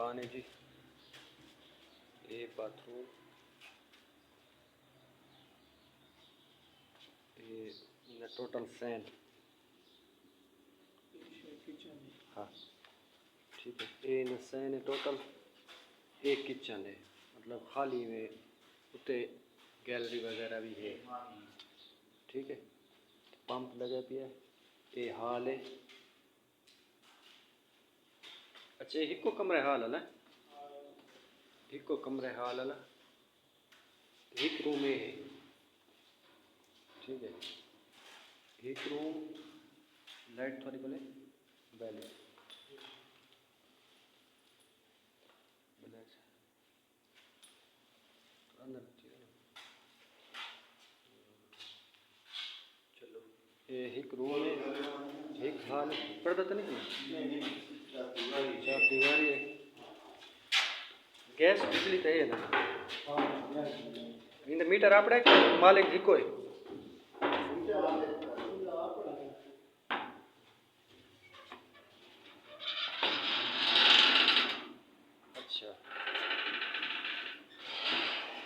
मकान है जी, ये बाथरूम, ये टोटल फैन। हाँ ठीक है, ये फैन है टोटल, एक किचन है मतलब खाली में, उतने गैलरी वगैरह भी है। ठीक है, पंप लगे पिया, ये हाल है। अच्छा हिको कमरे हाल है, हिको कमरे हाल है, एक रूम है। ठीक है, एक रूम, लाइट थोड़ी बोले बैले अंदर। चलो ये एक रूम है, एक हाल, पर्दा तो नहीं, चार दीवारी है, गैस बिजली तो है ना, इन मीटर आपड़े मालिक हिको है।